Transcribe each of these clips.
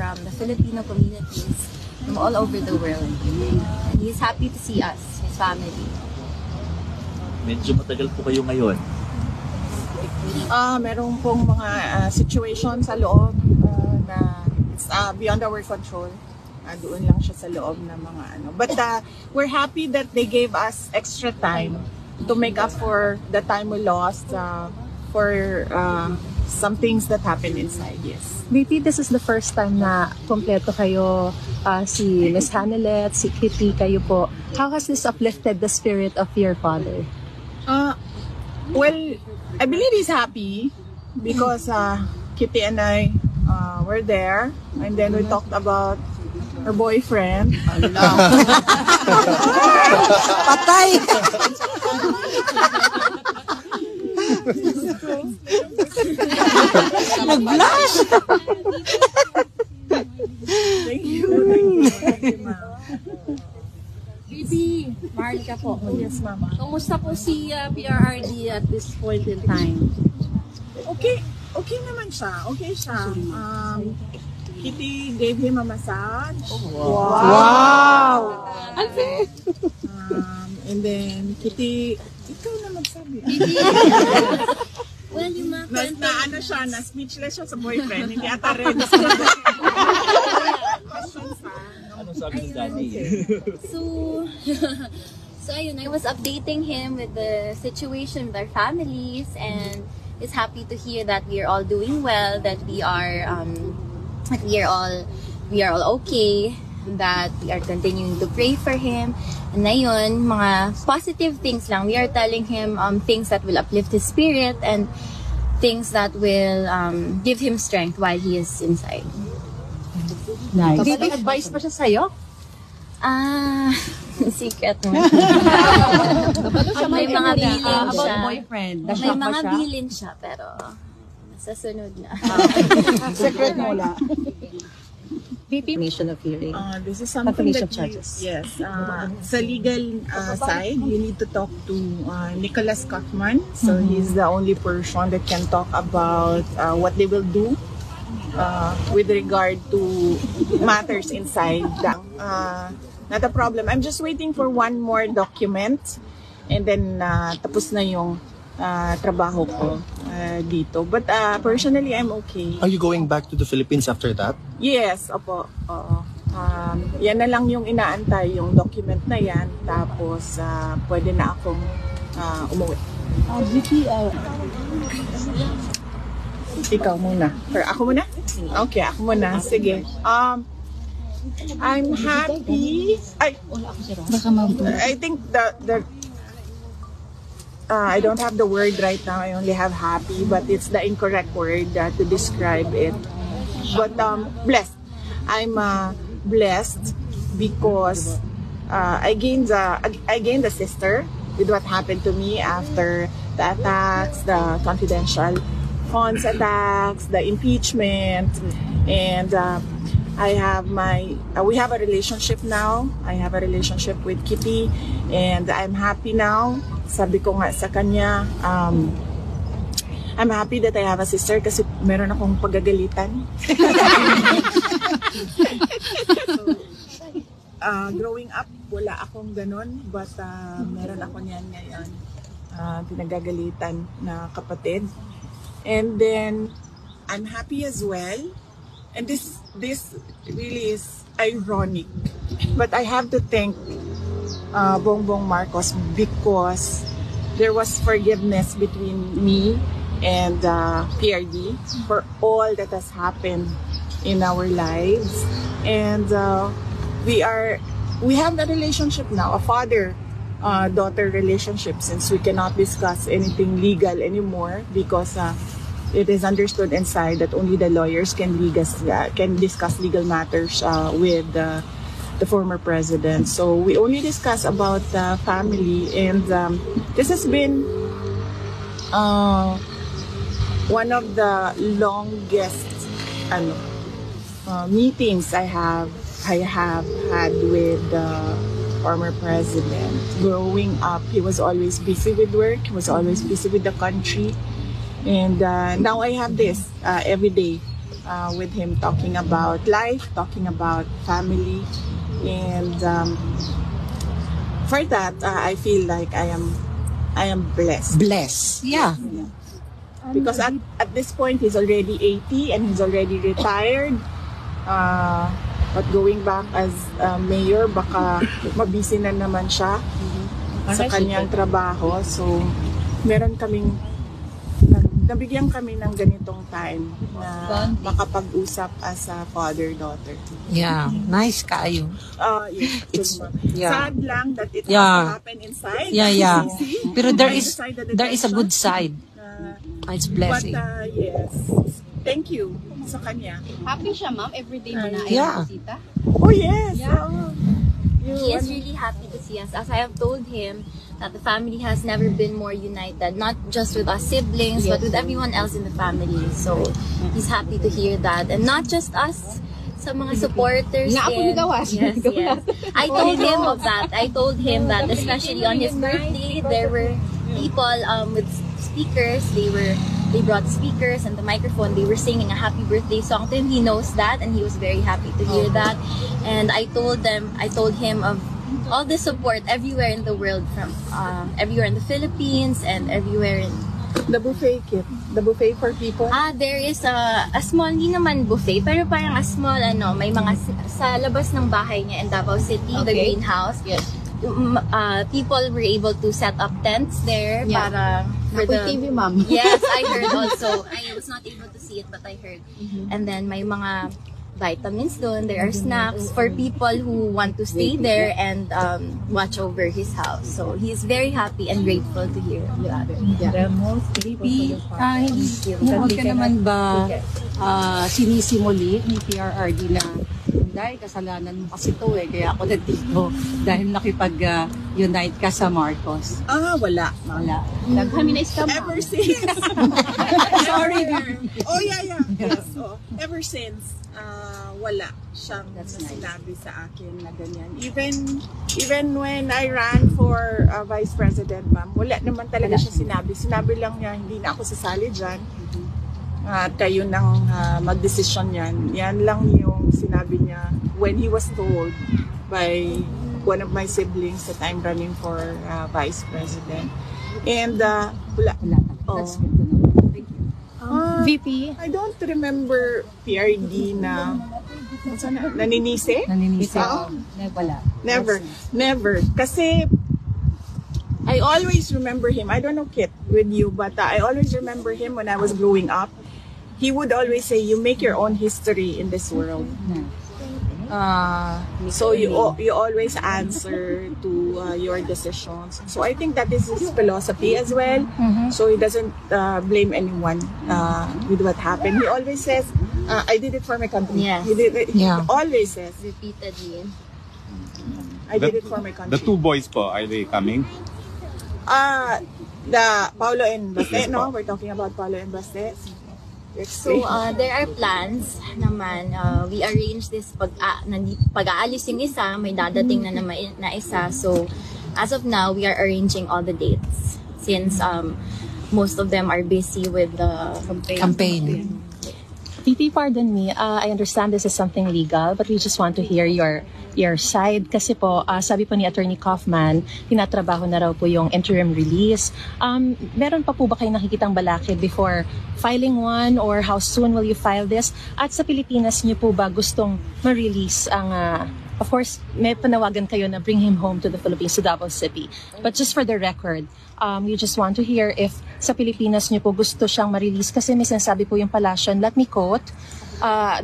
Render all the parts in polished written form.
from the Filipino communities from all over the world. And he's happy to see us, his family. Medyo matagal po kayo ngayon. Meron pong mga situation sa loob na it's beyond our control. Doon lang siya sa loob ng mga ano. But we're happy that they gave us extra time to make up for the time we lost for some things that happened inside, yes. VP, this is the first time na kompleto kayo, si Miss Hanelet, si Kitty, kayo po. How has this uplifted the spirit of your father? Well, I believe he's happy because Kitty and I were there, and then we talked about her boyfriend. Patay! Nag-blush! Thank you. Bibi, Marlica po. Yes, Mama. Kumusta po si PRRD at this point in time? Okay naman siya. Okay siya. Kitty gave him a massage. Wow! And then Kitty, ikaw na magsabi. Well, yung mga kwento. Ano siya, na speechless siya sa boyfriend. Hindi ata rin. Anong sabi ni Daddy? So ayun, I was updating him with the situation with our families, and is happy to hear that we are all doing well, that we are all okay, that we are continuing to pray for him. And ayun, mga positive things lang. We are telling him things that will uplift his spirit and things that will give him strength while he is inside. Nice. May advice pa siya sa'yo? Secret mo. May mga bilin About siya. boyfriend. May mga bilin siya, pero sa sunod na. Secret mo lang. Confirmation of hearing. This is something Confirmation that of charges. yes. Sa legal side, you need to talk to Nicholas Kaufman. So he's the only person that can talk about what they will do with regard to matters inside. Not a problem. I'm just waiting for one more document, and then tapos na yung trabaho ko dito. But personally, I'm okay. Are you going back to the Philippines after that? Yes, opo. Oo. Yan na lang yung inaantay, yung document na yan. Tapos pwede na akong umuwi. Vicky, Ikaw muna. Or ako muna? Okay, ako muna. Sige. I'm happy. I think the I don't have the word right now. I only have happy, but it's the incorrect word to describe it. But blessed. I'm blessed because I gained a sister with what happened to me after the attacks, the confidential funds attacks, the impeachment, and I have we have a relationship now. I have a relationship with Kitty, and I'm happy now. Sabi ko nga sa kanya, I'm happy that I have a sister kasi meron akong pagagalitan. Growing up, wala akong ganun, but meron ako niyan ngayon. Pinagagalitan na kapatid. And then, I'm happy as well. And this really is ironic. But I have to thank Bongbong Marcos because there was forgiveness between me and PRD for all that has happened in our lives. And we have that relationship now, a father-daughter relationship, since we cannot discuss anything legal anymore because it is understood inside that only the lawyers can discuss legal matters with the former president. So we only discuss about the family, and this has been one of the longest meetings I have had with the former president. Growing up, he was always busy with work. He was always busy with the country. And now I have this every day with him, talking about life, talking about family, and for that, I feel like I am blessed. Bless. Yeah. Because at this point, he's already 80 and he's already retired. But going back as mayor, baka mabisi na naman siya sa kanyang trabaho. So, meron kaming, nabigyan kami ng ganitong time na makapag-usap as a father-daughter. Yeah. Nice kayo. Yes, yeah. Sad lang that it has Yeah. to happen inside. Yeah. See? Pero there is Inside the a good detention. side. It's blessing. But yes, thank you sa kanya. Happy siya, ma'am. Everyday mo na Yeah. bisita. Oh yes. He is really happy to see us. As I have told him, that the family has never been more united, not just with us siblings, but with everyone else in the family. So, he's happy to hear that. And not just us, sa mga supporters din. Yes. I told him of that. I told him that especially on his birthday, there were people with speakers. They brought speakers and the microphone. They were singing a happy birthday song to him. He knows that and he was very happy to hear that. And I told him of all the support everywhere in the world, from everywhere in the Philippines and everywhere in The buffet kit. The buffet for people. there is a small, hindi naman buffet, pero parang a small, may mga sa labas ng bahay niya in Davao City, the greenhouse. Yes. People were able to set up tents there para for the TV, ma'am. Yes, I heard also. I was not able to see it, but I heard. And then may mga vitamins doon. There are snacks for people who want to stay there and watch over his house. So he's very happy and grateful to hear that. Hindi ka naman ba sinisimuli ni PRRD na dahil kasalanan mo kasi to kaya ako nandito dahil nakipag-unite ka sa Marcos? Wala. Kami na scam. Ever since. Sorry. Oh, yeah. Yes. Ever since, wala siyang sinabi sa akin na ganyan. Even when I ran for Vice President, ma'am, wala naman talaga siya sinabi. Sinabi lang niya, hindi na ako sasali dyan. At kayo nang mag-desisyon yan. Yan lang yung sinabi niya when he was told by one of my siblings that I'm running for Vice President. And wala. That's good to know. Thank you. VP? I don't remember PRD na naninisi. Wala. Never. Kasi I always remember him. I don't know, Kit, with you, but I always remember him when I was growing up. He would always say, you make your own history in this world. So you always answer to your decisions. So I think that is his philosophy as well. So he doesn't blame anyone with what happened. He always says, I did it for my country. Yes. He always says, Repeatedly. I did it for my country. The two boys po, are they coming? The Paulo and Baste, Yes, no? po. We're talking about Paulo and Baste. So, there are plans naman. We arrange this pag-aalis yung isa, may dadating na naman na isa. So, as of now, we are arranging all the dates since most of them are busy with the Campaign. VP, pardon me. I understand this is something legal, but we just want to hear your side. Kasi po, sabi po ni Attorney Kaufman, tinatrabaho na raw po yung interim release. Meron pa po ba kayong nakikitang balakid before filing one, or how soon will you file this? At sa Pilipinas niyo po ba gustong ma-release ang... of course, may panawagan kayo na bring him home to the Philippines, to Davao City. But just for the record, you just want to hear if sa Pilipinas niyo po gusto siyang ma-release. Kasi may sinasabi po yung palasyon, let me quote,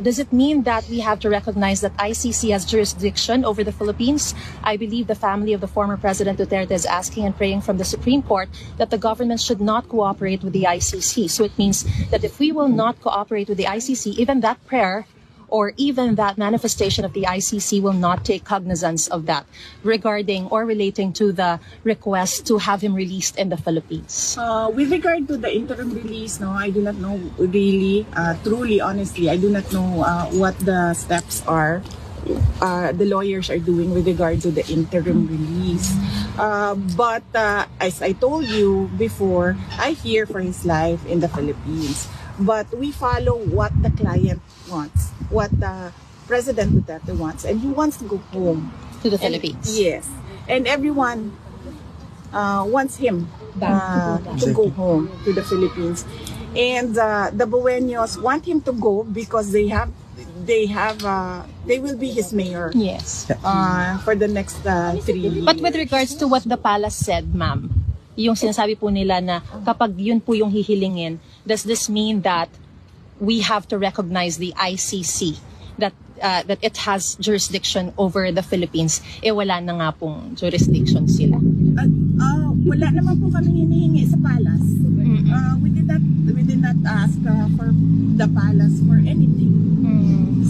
does it mean that we have to recognize that ICC has jurisdiction over the Philippines? I believe the family of the former President Duterte is asking and praying from the Supreme Court that the government should not cooperate with the ICC. So it means that if we will not cooperate with the ICC, even that prayer or even that manifestation of the ICC will not take cognizance of that regarding or relating to the request to have him released in the Philippines. With regard to the interim release, no, I do not know really, truly, honestly, I do not know what the steps are the lawyers are doing with regard to the interim release. But as I told you before, I fear for his life in the Philippines. But we follow what the client wants, what President Duterte wants, and he wants to go home. To the And- Philippines. Yes. And everyone wants him to go home to the Philippines. And the Buenos want him to go because they will be his mayor Yes. for the next 3 years. But with regards to what the palace said, ma'am, yung sinasabi po nila na kapag yun po yung hihilingin, does this mean that we have to recognize the ICC, that it has jurisdiction over the Philippines? Wala na nga pong jurisdiction sila. Wala naman po kami hinihingi sa palace. We did not ask for the palace for anything.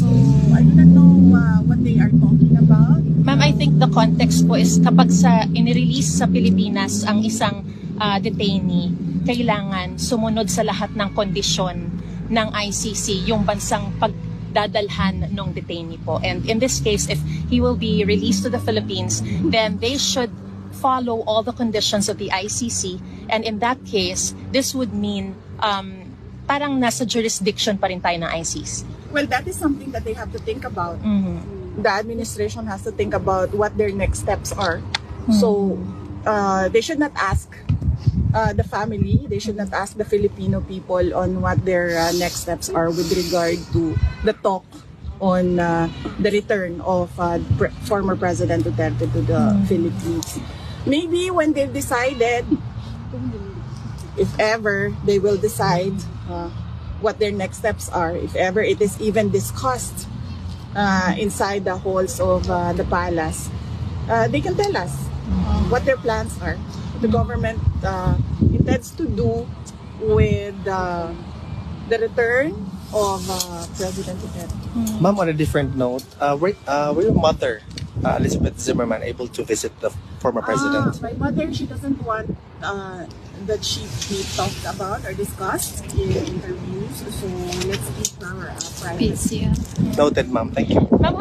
So I do not know what they are talking about. Ma'am, I think the context po is kapag inirelease sa Pilipinas ang isang detainee, kailangan sumunod sa lahat ng kondisyon ng ICC yung bansang pagdadalhan ng detainee po. And in this case, if he will be released to the Philippines, then they should follow all the conditions of the ICC. And in that case, this would mean parang nasa jurisdiction pa rin tayo ng ICC. Well, that is something that they have to think about. The administration has to think about what their next steps are. So they should not ask the family, they should not ask the Filipino people on what their next steps are with regard to the talk on the return of former President Duterte to the Philippines. Maybe when they've decided, if ever they will decide what their next steps are, if ever it is even discussed inside the halls of the palace, they can tell us what their plans are, what the government intends to do with the return of President Duterte. Ma'am, on a different note, were your mother, Elizabeth Zimmerman, able to visit the former president? My mother, she doesn't want that she be talked about or discussed in interviews, so let's keep our privacy. Noted, ma'am. Thank you. Ma'am,